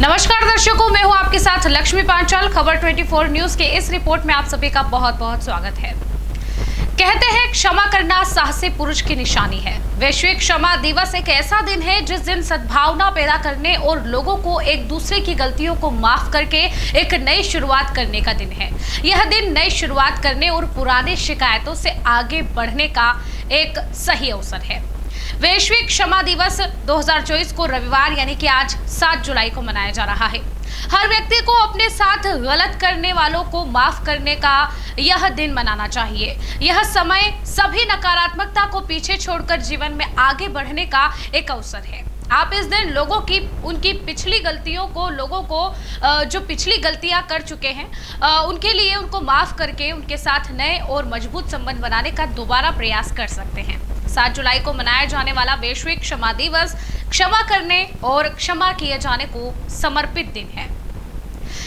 नमस्कार दर्शकों, मैं हूं आपके साथ लक्ष्मी पांचाल। खबर 24 न्यूज के इस रिपोर्ट में आप सभी का बहुत बहुत स्वागत है। कहते हैं क्षमा करना साहसी पुरुष की निशानी है। वैश्विक क्षमा दिवस एक ऐसा दिन है जिस दिन सद्भावना पैदा करने और लोगों को एक दूसरे की गलतियों को माफ करके एक नई शुरुआत करने का दिन है। यह दिन नई शुरुआत करने और पुरानी शिकायतों से आगे बढ़ने का एक सही अवसर है। वैश्विक क्षमा दिवस 2024 को रविवार यानी कि आज 7 जुलाई को मनाया जा रहा है। हर व्यक्ति को अपने साथ गलत करने वालों को माफ करने का यह दिन मनाना चाहिए। यह समय सभी नकारात्मकता को पीछे छोड़कर जीवन में आगे बढ़ने का एक अवसर है। आप इस दिन लोगों की उनकी पिछली गलतियों को जो पिछली गलतियां कर चुके हैं उनके लिए उनको माफ करके उनके साथ नए और मजबूत संबंध बनाने का दोबारा प्रयास कर सकते हैं। 7 जुलाई को मनाया जाने वाला वैश्विक क्षमा दिवस क्षमा करने और क्षमा किए जाने को समर्पित दिन है।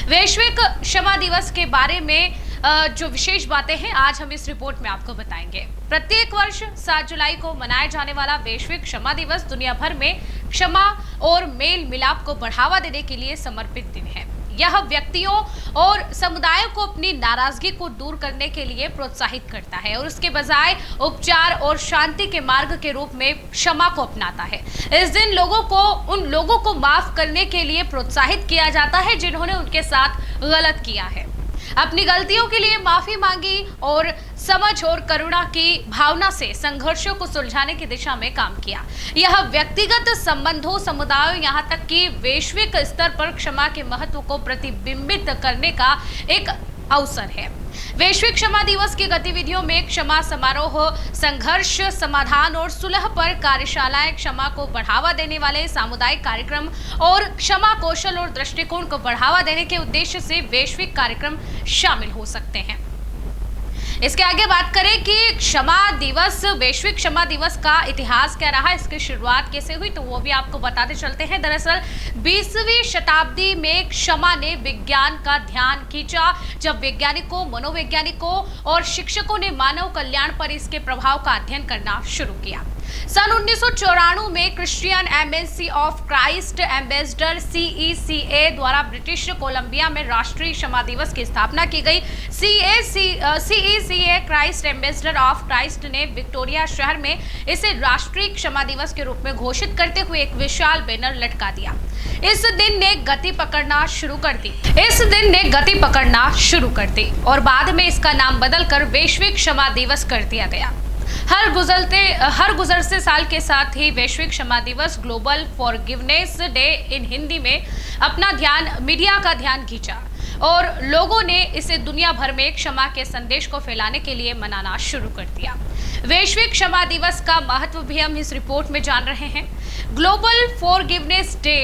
वैश्विक क्षमा दिवस के बारे में जो विशेष बातें हैं आज हम इस रिपोर्ट में आपको बताएंगे। प्रत्येक वर्ष 7 जुलाई को मनाया जाने वाला वैश्विक क्षमा दिवस दुनिया भर में क्षमा और मेल मिलाप को बढ़ावा देने के लिए समर्पित दिन है। यह व्यक्तियों और समुदायों को अपनी नाराजगी को दूर करने के लिए प्रोत्साहित करता है और उसके बजाय उपचार और शांति के मार्ग के रूप में क्षमा को अपनाता है। इस दिन उन लोगों को माफ करने के लिए प्रोत्साहित किया जाता है जिन्होंने उनके साथ गलत किया है। अपनी गलतियों के लिए माफी मांगी और समझ और करुणा की भावना से संघर्षों को सुलझाने की दिशा में काम किया। यह व्यक्तिगत संबंधों, समुदायों, यहाँ तक कि वैश्विक स्तर पर क्षमा के महत्व को प्रतिबिंबित करने का एक अवसर है। वैश्विक क्षमा दिवस की गतिविधियों में क्षमा समारोह, संघर्ष समाधान और सुलह पर कार्यशालाएं, क्षमा को बढ़ावा देने वाले सामुदायिक कार्यक्रम और क्षमा कौशल और दृष्टिकोण को बढ़ावा देने के उद्देश्य से वैश्विक कार्यक्रम शामिल हो सकते हैं। इसके आगे बात करें कि वैश्विक क्षमा दिवस का इतिहास क्या रहा, इसकी शुरुआत कैसे हुई, तो वो भी आपको बताते चलते हैं। दरअसल 20वीं शताब्दी में क्षमा ने विज्ञान का ध्यान खींचा जब वैज्ञानिकों, मनोवैज्ञानिकों और शिक्षकों ने मानव कल्याण पर इसके प्रभाव का अध्ययन करना शुरू किया। सन 1994 में Christian embassy of Christ ambassador CECA द्वारा ब्रिटिश कोलंबिया में राष्ट्रीय क्षमा दिवस की स्थापना की गई। CECA Christ ambassador of Christ ने विक्टोरिया शहर में इसे राष्ट्रीय क्षमा दिवस के रूप में घोषित करते हुए एक विशाल बैनर लटका दिया। इस दिन ने गति पकड़ना शुरू कर दी और बाद में इसका नाम बदलकर वैश्विक क्षमा दिवस कर दिया गया। हर गुजरते साल के साथ ही वैश्विक क्षमा दिवस global forgiveness day in Hindi में मीडिया का ध्यान खींचा और लोगों ने इसे दुनिया भर में क्षमा के संदेश को फैलाने के लिए मनाना शुरू कर दिया। वैश्विक क्षमा दिवस का महत्व भी हम इस रिपोर्ट में जान रहे हैं। ग्लोबल फॉरगिवनेस डे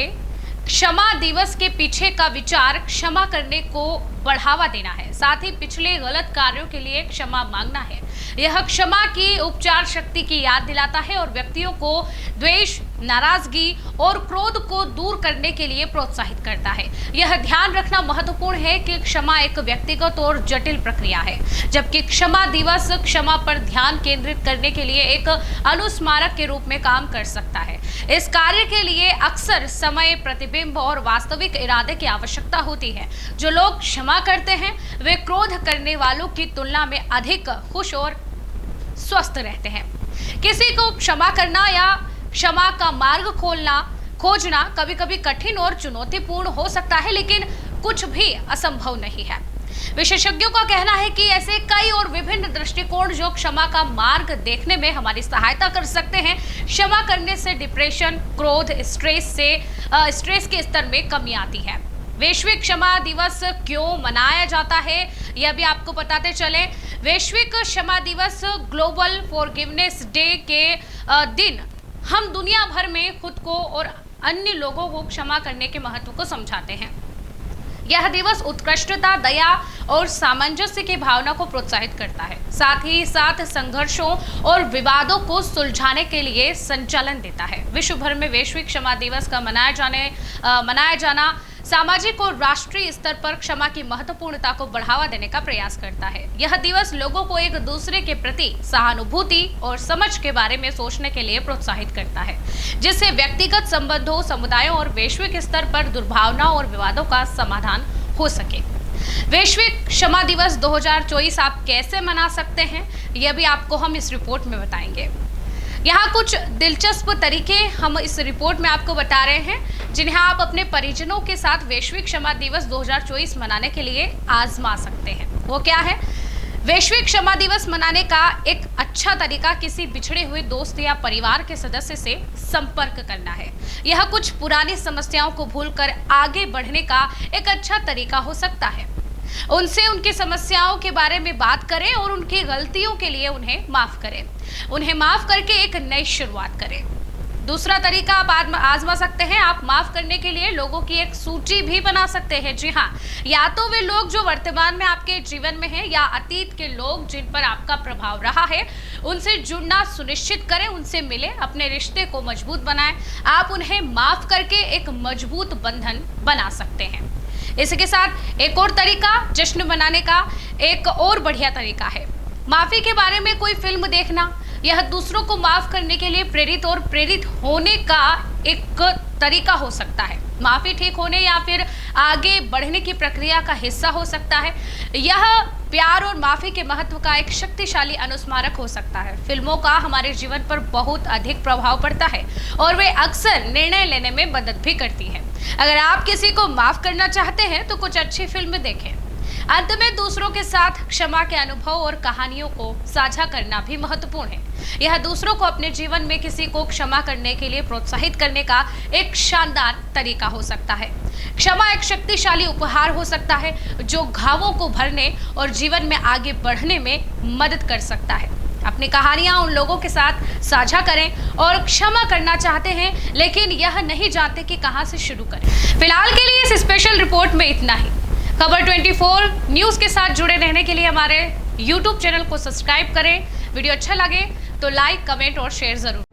क्षमा दिवस के पीछे का विचार क्षमा करने को बढ़ावा देना है, साथ ही पिछले गलत कार्यों के लिए क्षमा मांगना है। यह क्षमा की उपचार शक्ति की याद दिलाता है और व्यक्तियों को द्वेष, नाराजगी और क्रोध को दूर करने के लिए प्रोत्साहित करता है। यह ध्यान रखना महत्वपूर्ण है कि क्षमा एक व्यक्तिगत और जटिल प्रक्रिया है, जबकि क्षमा दिवस क्षमा पर ध्यान केंद्रित करने के लिए एक अनुस्मारक के रूप में काम कर सकता है। इस कार्य के लिए अक्सर समय, प्रतिबिंब और वास्तविक इरादे की आवश्यकता होती है। जो लोग क्षमा करते हैं वे क्रोध करने वालों की तुलना में अधिक खुश और स्वस्थ रहते हैं। किसी को क्षमा करना या क्षमा का मार्ग खोजना कभी कभी कठिन और चुनौतीपूर्ण हो सकता है, लेकिन कुछ भी असंभव नहीं है। विशेषज्ञों का कहना है कि ऐसे कई और विभिन्न दृष्टिकोण जो क्षमा का मार्ग देखने में हमारी सहायता कर सकते हैं। क्षमा करने से डिप्रेशन, क्रोध, स्ट्रेस के स्तर में कमी आती है। वैश्विक क्षमा दिवस क्यों मनाया जाता है, यह भी आपको बताते चले। वैश्विक क्षमा दिवस ग्लोबल फॉरगिवनेस डे के दिन हम दुनिया भर में खुद को और अन्य लोगों को क्षमा करने के महत्व को समझाते हैं। यह दिवस उत्कृष्टता, दया और सामंजस्य की भावना को प्रोत्साहित करता है, साथ ही साथ संघर्षों और विवादों को सुलझाने के लिए संचालन देता है। विश्व भर में वैश्विक क्षमा दिवस का मनाया जाना सामाजिक और राष्ट्रीय स्तर पर क्षमा की महत्वपूर्णता को बढ़ावा देने का प्रयास करता है। यह दिवस लोगों को एक दूसरे के प्रति सहानुभूति और समझ के बारे में सोचने के लिए प्रोत्साहित करता है, जिससे व्यक्तिगत संबंधों, समुदायों और वैश्विक स्तर पर दुर्भावनाओं और विवादों का समाधान हो सके। वैश्विक क्षमा दिवस 2024 आप कैसे मना सकते हैं, यह भी आपको हम इस रिपोर्ट में बताएंगे। यहाँ कुछ दिलचस्प तरीके हम इस रिपोर्ट में आपको बता रहे हैं, जिन्हें आप अपने परिजनों के साथ वैश्विक क्षमा दिवस 2024 मनाने के लिए आजमा सकते हैं। वो क्या है? वैश्विक क्षमा दिवस मनाने का एक अच्छा तरीका किसी बिछड़े हुए दोस्त या परिवार के सदस्य से संपर्क करना है। यह कुछ पुरानी समस्याओं को भूलकर आगे बढ़ने का एक अच्छा तरीका हो सकता है। उनसे उनकी समस्याओं के बारे में बात करें और उनकी गलतियों के लिए उन्हें माफ करें। उन्हें माफ करके एक नई शुरुआत करें। दूसरा तरीका आप आजमा सकते हैं। आप माफ करने के लिए लोगों की एक सूची भी बना सकते हैं। जी हाँ, या तो वे लोग जो वर्तमान में आपके जीवन में हैं या अतीत के लोग जिन पर आपका प्रभाव रहा है, उनसे जुड़ना सुनिश्चित करें, उनसे मिलें, अपने रिश्ते को मजबूत बनाएं। आप उन्हें माफ करके एक मजबूत बंधन बना सकते हैं। इसके साथ एक और तरीका जश्न मनाने का एक और बढ़िया तरीका है माफी के बारे में कोई फिल्म देखना। यह दूसरों को माफ करने के लिए प्रेरित होने का एक तरीका हो सकता है। माफी ठीक होने या फिर आगे बढ़ने की प्रक्रिया का हिस्सा हो सकता है। यह प्यार और माफी के महत्व का एक शक्तिशाली अनुस्मारक हो सकता है। फिल्मों का हमारे जीवन पर बहुत अधिक प्रभाव पड़ता है और वे अक्सर निर्णय लेने में मदद भी करती है। अगर आप किसी को माफ करना चाहते हैं तो कुछ अच्छी फिल्म देखें। अंत में दूसरों के साथ क्षमा के अनुभव और कहानियों को साझा करना भी महत्वपूर्ण है। यह दूसरों को अपने जीवन में किसी को क्षमा करने के लिए प्रोत्साहित करने का एक शानदार तरीका हो सकता है। क्षमा एक शक्तिशाली उपहार हो सकता है जो घावों को भरने और जीवन में आगे बढ़ने में मदद कर सकता है। अपनी कहानियां उन लोगों के साथ साझा करें और क्षमा करना चाहते हैं लेकिन यह नहीं जानते कि कहां से शुरू करें। फिलहाल के लिए इस स्पेशल रिपोर्ट में इतना ही। खबर 24 न्यूज़ के साथ जुड़े रहने के लिए हमारे YouTube चैनल को सब्सक्राइब करें। वीडियो अच्छा लगे तो लाइक, कमेंट और शेयर जरूर।